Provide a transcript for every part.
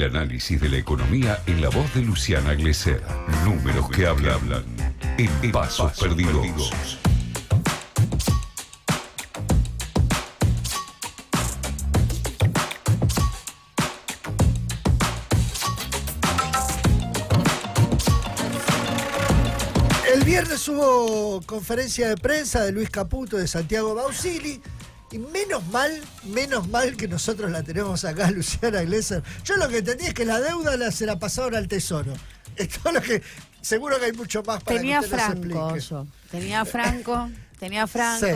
El análisis de la economía en la voz de Luciana Glesser. Números que hablan en Pasos Perdidos. El viernes hubo conferencia de prensa de Luis Caputo, de Santiago Bausili, y menos mal que nosotros la tenemos acá, Luciana Glesser. Yo lo que entendí es que la deuda se la pasaron al Tesoro. Esto es lo que, seguro que hay mucho más para tenía que usted nos Franco explique. yo. Tenía Franco. Sí.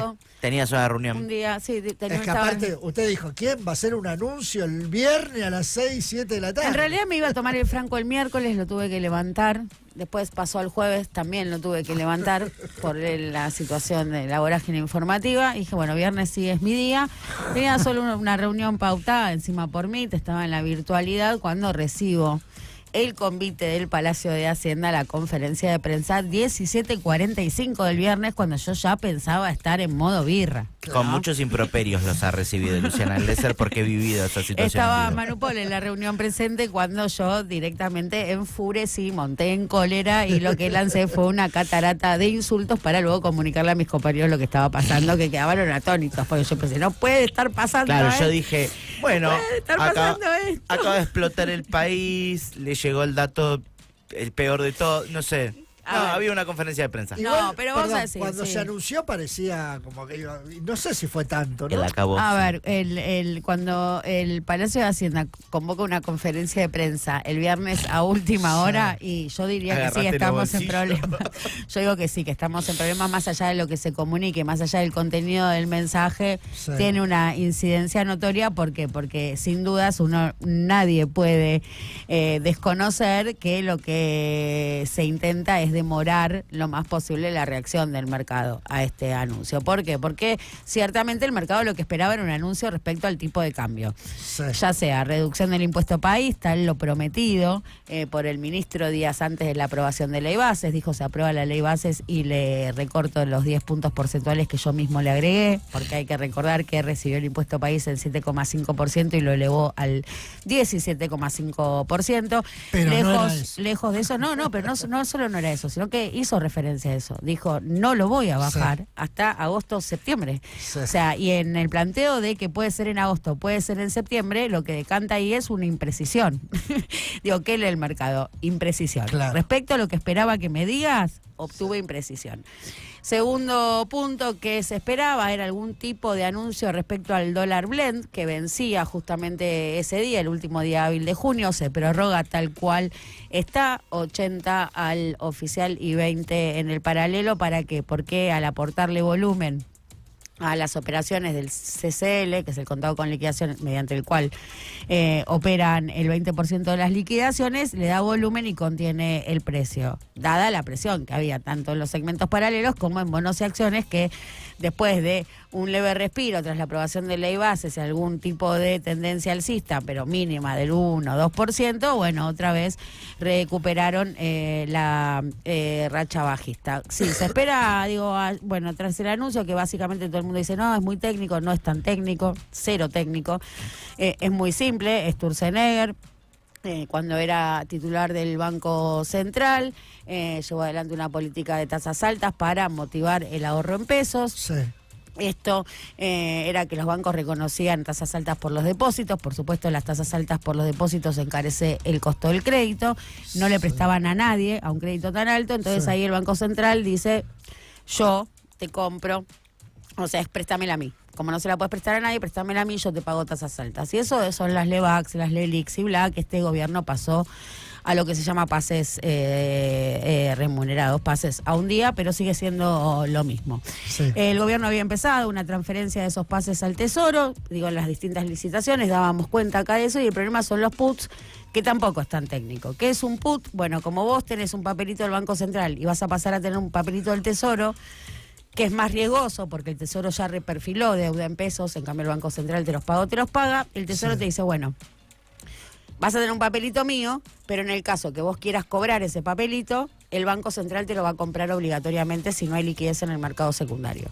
Tenías una reunión. Un día, sí, tenía Es que aparte, usted dijo, ¿quién va a hacer un anuncio el viernes a las 6, 7 de la tarde? En realidad me iba a tomar el Franco el miércoles, lo tuve que levantar. Después pasó al jueves, también lo tuve que levantar por la situación de la vorágine informativa. Y dije, bueno, viernes sí es mi día. Tenía solo una reunión pautada encima por mí, estaba en la virtualidad cuando recibo el convite del Palacio de Hacienda a la conferencia de prensa 17:45 del viernes, cuando yo ya pensaba estar en modo birra. Con ¿no? muchos improperios los ha recibido Luciana Glesser porque he vivido esa situación. Estaba Manu Pol en la reunión presente cuando yo directamente enfurecí, monté en cólera y lo que lancé fue una catarata de insultos para luego comunicarle a mis compañeros lo que estaba pasando, que quedaban atónitos, porque yo pensé, no puede estar pasando Claro, esto. yo dije, bueno, puede estar pasando esto. acaba de explotar el país, le llegó el dato, el peor de todo, no sé. No, había una conferencia de prensa. No, pero vamos a decir, cuando sí. se anunció parecía como que iba, no sé si fue tanto, ¿no? Él acabó. A ver, cuando el Palacio de Hacienda convoca una conferencia de prensa el viernes a última hora, y yo diría que sí, Agarrate los estamos en bolsillos. problemas. Yo digo que sí, que estamos en problemas más allá de lo que se comunique, más allá del contenido del mensaje, Sí. tiene una incidencia notoria. ¿Por qué? Porque sin dudas nadie puede desconocer que lo que se intenta es demorar lo más posible la reacción del mercado a este anuncio. ¿Por qué? Porque ciertamente el mercado lo que esperaba era un anuncio respecto al tipo de cambio. Sí. Ya sea reducción del impuesto país, tal lo prometido por el ministro días antes de la aprobación de ley bases. Dijo, se aprueba la ley bases y le recorto los 10 puntos porcentuales que yo mismo le agregué, porque hay que recordar que recibió el impuesto país en 7,5% y lo elevó al 17,5%. Pero no era eso. Lejos de eso, pero no solo no era eso, sino que hizo referencia a eso. Dijo, no lo voy a bajar hasta agosto, septiembre. Sí. O sea, y en el planteo de que puede ser en agosto, puede ser en septiembre, lo que decanta ahí es una imprecisión. Digo, ¿qué lee el mercado? Imprecisión. Claro. Respecto a lo que esperaba que me digas, obtuve imprecisión. Segundo punto que se esperaba era algún tipo de anuncio respecto al dólar blend, que vencía justamente ese día, el último día hábil de junio, se prorroga tal cual está, 80 al oficial y 20 en el paralelo. ¿Para qué? Porque al aportarle volumen a las operaciones del CCL, que es el contado con liquidación mediante el cual operan el 20% de las liquidaciones, le da volumen y contiene el precio, dada la presión que había tanto en los segmentos paralelos como en bonos y acciones, que después de un leve respiro tras la aprobación de ley bases y algún tipo de tendencia alcista, pero mínima del 1 o 2%, bueno, otra vez recuperaron la racha bajista. Sí, se espera, bueno, tras el anuncio, que básicamente todo el mundo dice, no, es muy técnico, no es tan técnico, cero técnico, es muy simple. Sturzenegger, cuando era titular del Banco Central, llevó adelante una política de tasas altas para motivar el ahorro en pesos. Sí. Esto era que los bancos reconocían tasas altas por los depósitos. Por supuesto, las tasas altas por los depósitos encarece el costo del crédito. No le prestaban a nadie a un crédito tan alto. Entonces ahí el Banco Central dice, yo te compro, o sea, préstamela a mí. Como no se la puedes prestar a nadie, préstamela a mí, yo te pago tasas altas. Y eso son las LEVAX, las LELIX y BLA, que este gobierno pasó a lo que se llama pases remunerados, pases a un día, pero sigue siendo lo mismo. Sí. El gobierno había empezado una transferencia de esos pases al Tesoro, en las distintas licitaciones dábamos cuenta acá de eso, y el problema son los puts, que tampoco es tan técnico. ¿Qué es un put? Bueno, como vos tenés un papelito del Banco Central y vas a pasar a tener un papelito del Tesoro, que es más riesgoso porque el Tesoro ya reperfiló deuda en pesos, en cambio el Banco Central te los paga, el Tesoro te dice, bueno, vas a tener un papelito mío, pero en el caso que vos quieras cobrar ese papelito, el Banco Central te lo va a comprar obligatoriamente si no hay liquidez en el mercado secundario.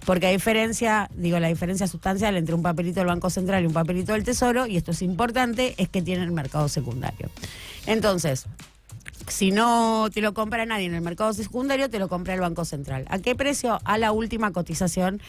Porque la diferencia sustancial entre un papelito del Banco Central y un papelito del Tesoro, y esto es importante, es que tiene el mercado secundario. Entonces, si no te lo compra nadie en el mercado secundario, te lo compra el Banco Central. ¿A qué precio? A la última cotización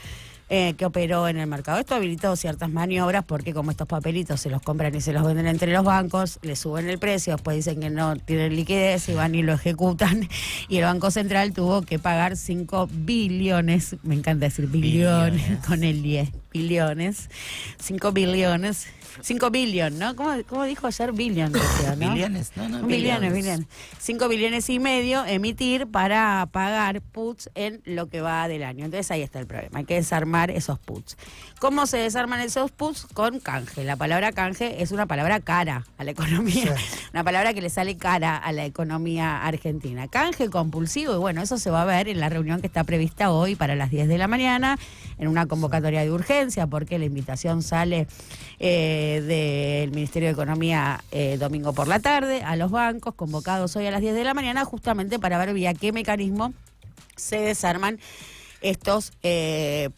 que operó en el mercado. Esto ha habilitado ciertas maniobras porque como estos papelitos se los compran y se los venden entre los bancos, le suben el precio, después dicen que no tienen liquidez y van y lo ejecutan, y el Banco Central tuvo que pagar 5 billones, me encanta decir billones, con el 10, billones, 5 billones, 5 billion, ¿no? ¿Cómo dijo ayer? Billion, decía, ¿no? Billones, no, Billones. 5 billones y medio emitir para pagar puts en lo que va del año. Entonces ahí está el problema, hay que desarmar esos puts. ¿Cómo se desarman esos puts? Con canje. La palabra canje es una palabra cara a la economía, una palabra que le sale cara a la economía argentina. Canje compulsivo, y bueno, eso se va a ver en la reunión que está prevista hoy para las 10 de la mañana, en una convocatoria de urgencia, porque la invitación sale del Ministerio de Economía domingo por la tarde a los bancos, convocados hoy a las 10 de la mañana, justamente para ver vía qué mecanismo se desarman estos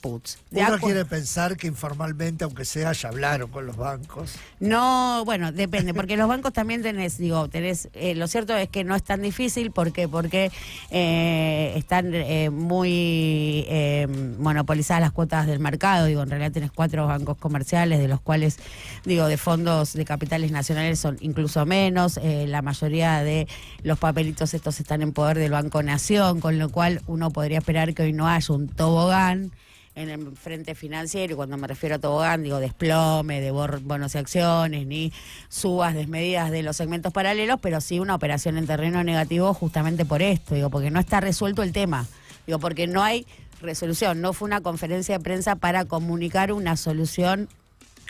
puts. Uno quiere pensar que informalmente, aunque sea, ya hablaron con los bancos. No, bueno, depende, porque los bancos también tenés, lo cierto es que no es tan difícil, porque están muy monopolizadas las cuotas del mercado, en realidad tenés 4 bancos comerciales, de los cuales, de fondos de capitales nacionales son incluso menos, la mayoría de los papelitos estos están en poder del Banco Nación, con lo cual uno podría esperar que hoy no haya un tobogán en el frente financiero, y cuando me refiero a tobogán digo desplome de bonos y acciones, ni subas desmedidas de los segmentos paralelos, pero sí una operación en terreno negativo justamente por esto, porque no está resuelto el tema, porque no hay resolución, no fue una conferencia de prensa para comunicar una solución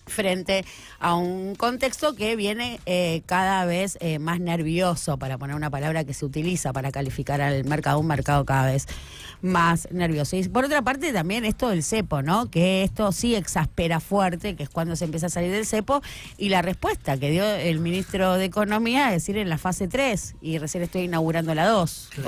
frente a un contexto que viene cada vez más nervioso, para poner una palabra que se utiliza para calificar al mercado, un mercado cada vez más nervioso. Y por otra parte también esto del cepo, ¿no? Que esto sí exaspera fuerte, que es cuando se empieza a salir del cepo, y la respuesta que dio el ministro de Economía, es decir, en la fase 3, y recién estoy inaugurando la 2. Sí.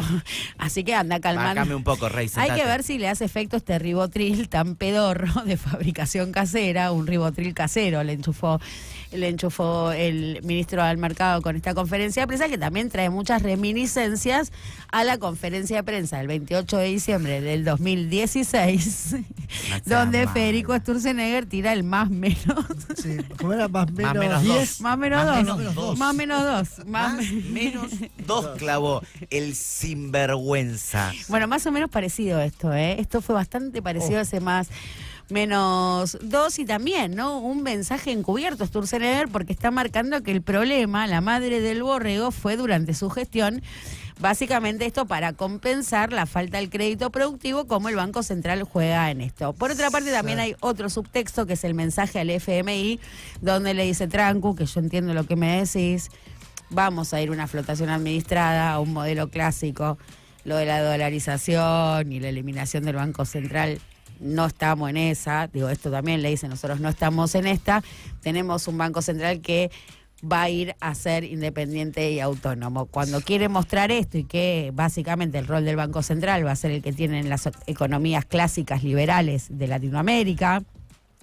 Así que anda calmando. Bájame un poco, Rey, sentate. Hay que ver si le hace efecto este ribotril tan pedorro de fabricación casera, un ribotril casero le enchufó el ministro al mercado con esta conferencia de prensa, que también trae muchas reminiscencias a la conferencia de prensa del 28 de diciembre del 2016, donde Federico Sturzenegger tira el más menos. Sí, ¿cómo era? Más menos 10. Más menos 2. Más menos 2. Más menos 2 clavó el sinvergüenza. Bueno, más o menos parecido esto, ¿eh? Esto fue bastante parecido a ese más menos 2, y también, ¿no? Un mensaje encubierto Sturzenegger, porque está marcando que el problema, la madre del borrego, fue durante su gestión. Básicamente esto para compensar la falta del crédito productivo, como el Banco Central juega en esto. Por otra parte, también hay otro subtexto, que es el mensaje al FMI, donde le dice: Trancu, que yo entiendo lo que me decís, vamos a ir a una flotación administrada, a un modelo clásico, lo de la dolarización y la eliminación del Banco Central. No estamos en esa, esto también le dice, nosotros no estamos en esta, tenemos un Banco Central que va a ir a ser independiente y autónomo. Cuando quiere mostrar esto, y que básicamente el rol del Banco Central va a ser el que tienen las economías clásicas liberales de Latinoamérica,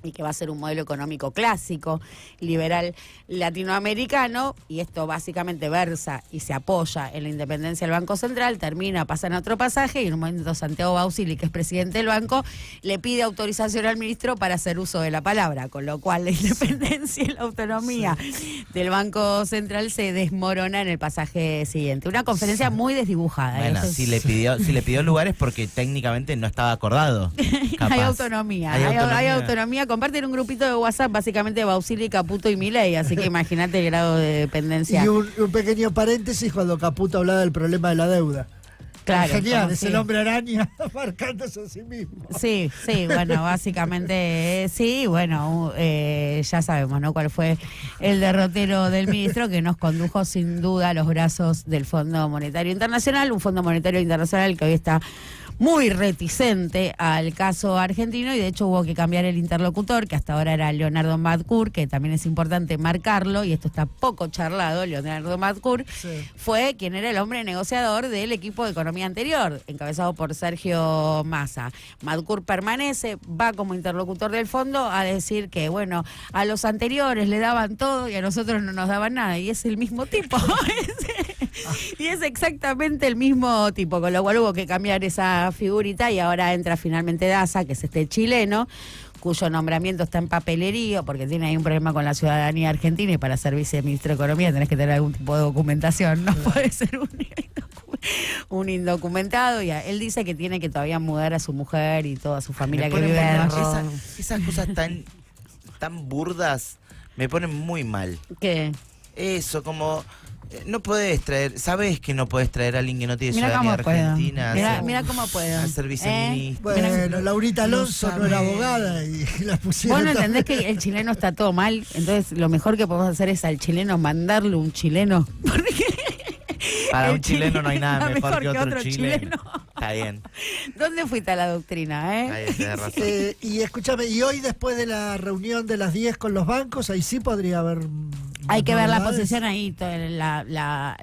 y que va a ser un modelo económico clásico, liberal latinoamericano, y esto básicamente versa y se apoya en la independencia del Banco Central, pasa en otro pasaje, y en un momento Santiago Bausili, que es presidente del banco, le pide autorización al ministro para hacer uso de la palabra, con lo cual la independencia y la autonomía del Banco Central se desmorona en el pasaje siguiente. Una conferencia muy desdibujada. Bueno, si le pidió lugares porque técnicamente no estaba acordado. Hay autonomía. Hay autonomía. Comparten un grupito de WhatsApp, básicamente Bausili, Caputo y Milei, así que imagínate el grado de dependencia. Y un pequeño paréntesis cuando Caputo hablaba del problema de la deuda. Claro, genial, es el hombre araña marcándose a sí mismo. Sí, bueno, básicamente sí, bueno, ya sabemos, ¿no? Cuál fue el derrotero del ministro, que nos condujo sin duda a los brazos del Fondo Monetario Internacional, un Fondo Monetario Internacional que hoy está muy reticente al caso argentino y de hecho hubo que cambiar el interlocutor, que hasta ahora era Leonardo Madcour, que también es importante marcarlo, y esto está poco charlado. Leonardo Madcour fue quien era el hombre negociador del equipo de economía anterior, encabezado por Sergio Massa. Madcour permanece, va como interlocutor del fondo a decir que, bueno, a los anteriores le daban todo y a nosotros no nos daban nada, y es el mismo tipo. Y es exactamente el mismo tipo, con lo cual hubo que cambiar esa figurita y ahora entra finalmente Daza, que es este chileno, cuyo nombramiento está en papelería porque tiene ahí un problema con la ciudadanía argentina, y para ser viceministro de Economía tenés que tener algún tipo de documentación, no puede ser un indocumentado. Y él dice que tiene que todavía mudar a su mujer y toda su familia que vive en esas cosas tan burdas me ponen muy mal. ¿Qué? Eso, como... No podés traer, sabés que no podés traer a alguien que no tiene ciudadanía argentina. Mira cómo puedo. A ser viceministro. Bueno, Laurita Alonso no era abogada y la pusieron. Vos no entendés que el chileno está todo mal, entonces lo mejor que podemos hacer es al chileno mandarle un chileno. Porque para un chileno no hay nada mejor que otro chileno. Está bien. ¿Dónde fuiste a la doctrina, Ahí tenés razón. Y escúchame, y hoy después de la reunión de las 10 con los bancos, ahí sí podría haber... Hay que ver la posición ahí,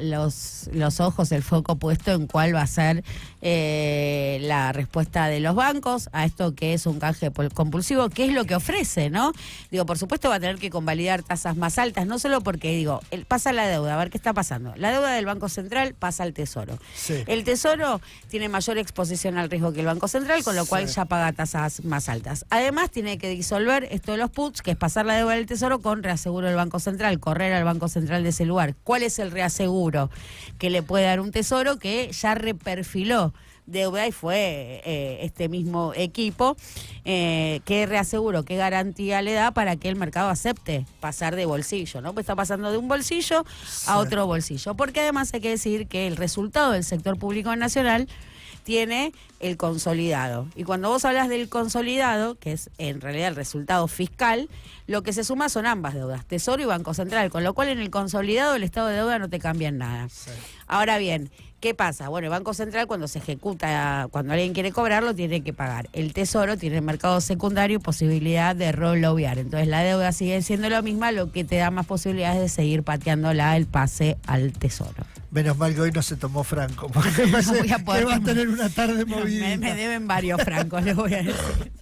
los ojos, el foco puesto en cuál va a ser la respuesta de los bancos a esto que es un canje compulsivo, qué es lo que ofrece, ¿no? Digo, por supuesto va a tener que convalidar tasas más altas, no solo porque, digo, pasa la deuda, a ver qué está pasando. La deuda del Banco Central pasa al Tesoro. Sí. El Tesoro tiene mayor exposición al riesgo que el Banco Central, con lo cual ya paga tasas más altas. Además, tiene que disolver esto de los puts, que es pasar la deuda del Tesoro con reaseguro del Banco Central, correr al Banco Central de ese lugar. ¿Cuál es el reaseguro que le puede dar un Tesoro que ya reperfiló deuda y fue este mismo equipo? ¿Qué reaseguro, qué garantía le da para que el mercado acepte pasar de bolsillo, ¿no? Pues está pasando de un bolsillo a otro bolsillo. Porque además hay que decir que el resultado del sector público nacional tiene el consolidado. Y cuando vos hablas del consolidado, que es en realidad el resultado fiscal, lo que se suma son ambas deudas, Tesoro y Banco Central, con lo cual en el consolidado el estado de deuda no te cambia en nada. Sí. Ahora bien, ¿qué pasa? Bueno, el Banco Central cuando se ejecuta, cuando alguien quiere cobrarlo, tiene que pagar. El Tesoro tiene el mercado secundario y posibilidad de rollover. Entonces la deuda sigue siendo lo misma, lo que te da más posibilidades de seguir pateándola el pase al Tesoro. Menos mal que hoy no se tomó Franco, porque que va a tener una tarde movida. Me deben varios francos, les voy a decir.